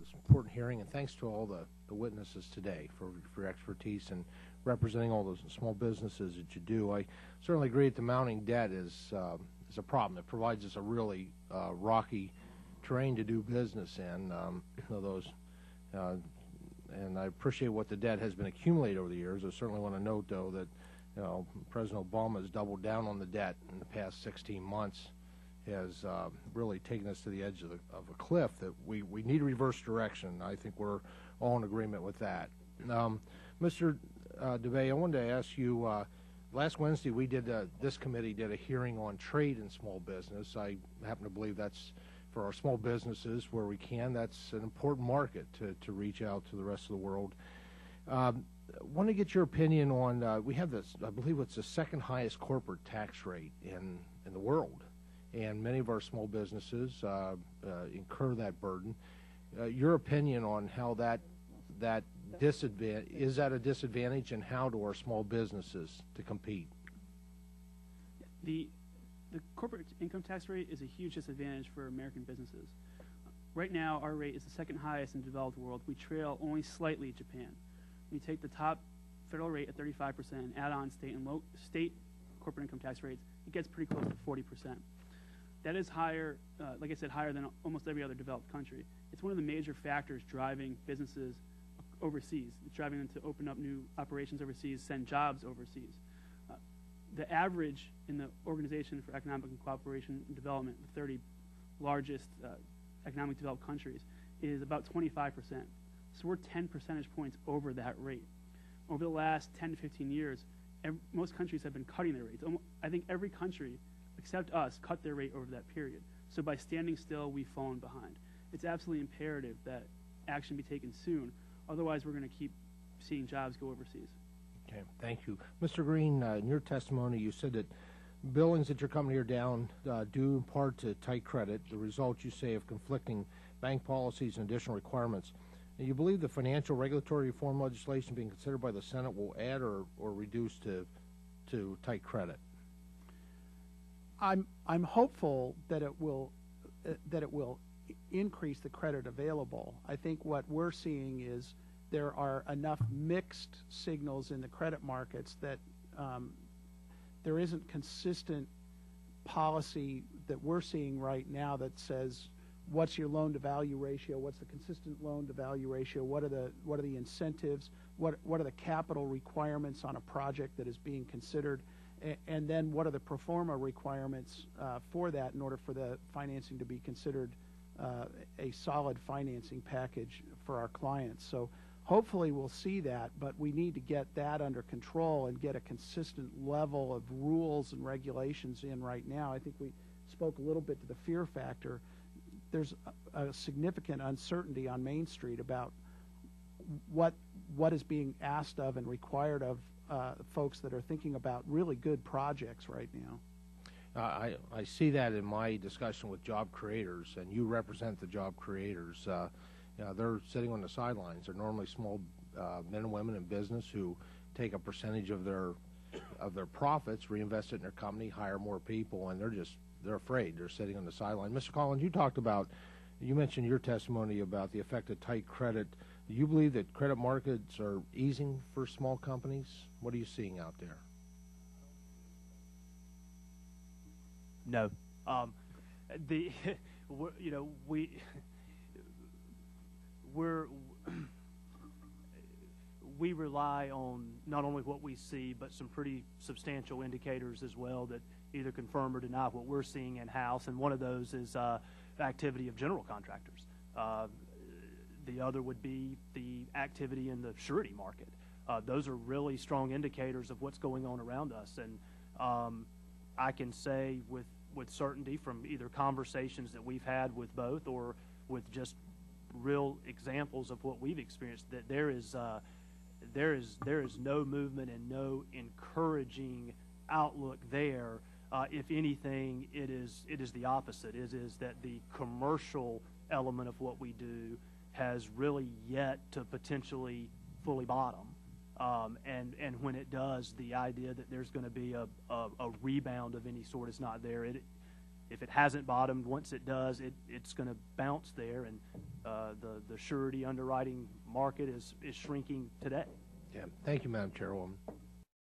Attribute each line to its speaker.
Speaker 1: this important hearing, and thanks to all the witnesses today for your expertise and representing all those small businesses that you do. I certainly agree that the mounting debt is a problem. It provides us a really rocky terrain to do business in. And I appreciate what the debt has been accumulated over the years. I certainly want to note, though, that President Obama has doubled down on the debt in the past 16 months, has really taken us to the edge of a cliff that we need to reverse direction. I think we're all in agreement with that. Mr. DeVay, I wanted to ask you, last Wednesday this committee did a hearing on trade in small business. I happen to believe that's, for our small businesses where we can, that's an important market to reach out to the rest of the world. I want to get your opinion on, we have this, I believe it's the second highest corporate tax rate in the world, and many of our small businesses incur that burden. Your opinion on how that disadvantage, is that a disadvantage, and how do our small businesses to compete?
Speaker 2: The corporate income tax rate is a huge disadvantage for American businesses. Right now, our rate is the second highest in the developed world. We trail only slightly Japan. When you take the top federal rate at 35% and add on state and state corporate income tax rates, it gets pretty close to 40%. That is higher, like I said, higher than almost every other developed country. It's one of the major factors driving businesses overseas. It's driving them to open up new operations overseas, send jobs overseas. The average in the Organization for Economic and Cooperation and Development, the 30 largest economically developed countries, is about 25%. So we're 10 percentage points over that rate. Over the last 10 to 15 years, most countries have been cutting their rates. I think every country, except us, cut their rate over that period. So by standing still, we've fallen behind. It's absolutely imperative that action be taken soon. Otherwise, we're going to keep seeing jobs go overseas.
Speaker 1: Okay, thank you. Mr. Green, in your testimony, you said that billings at your company are down due in part to tight credit, the result, you say, of conflicting bank policies and additional requirements. And you believe the financial regulatory reform legislation being considered by the Senate will add or reduce to tight credit?
Speaker 3: I'm hopeful that it will increase the credit available. I think what we're seeing is there are enough mixed signals in the credit markets that there isn't consistent policy that we're seeing right now that says what's your loan-to-value ratio, what's the consistent loan-to-value ratio, what are the incentives, what are the capital requirements on a project that is being considered, and then what are the pro forma requirements for that in order for the financing to be considered a solid financing package for our clients. So hopefully we'll see that, but we need to get that under control and get a consistent level of rules and regulations in right now. I think we spoke a little bit to the fear factor. There's a significant uncertainty on Main Street about what is being asked of and required of folks that are thinking about really good projects right now.
Speaker 1: I see that in my discussion with job creators, and you represent the job creators. They're sitting on the sidelines. They're normally small men and women in business who take a percentage of their profits, reinvest it in their company, hire more people, and they're afraid. They're sitting on the sideline. Mr. Collins, you mentioned your testimony about the effect of tight credit. Do you believe that credit markets are easing for small companies? What are you seeing out there?
Speaker 4: No. We rely on not only what we see, but some pretty substantial indicators as well that either confirm or deny what we're seeing in-house, and one of those is the activity of general contractors. The other would be the activity in the surety market. Those are really strong indicators of what's going on around us, and I can say with certainty from either conversations that we've had with both or with just real examples of what we've experienced that there is no movement and no encouraging outlook there. If anything, it is the opposite. It is that the commercial element of what we do has really yet to potentially fully bottom. And when it does, the idea that there's going to be a rebound of any sort is not there. If it hasn't bottomed, once it does, it's going to bounce there. And the surety underwriting market is shrinking today.
Speaker 1: Yeah. Thank you, Madam Chairwoman.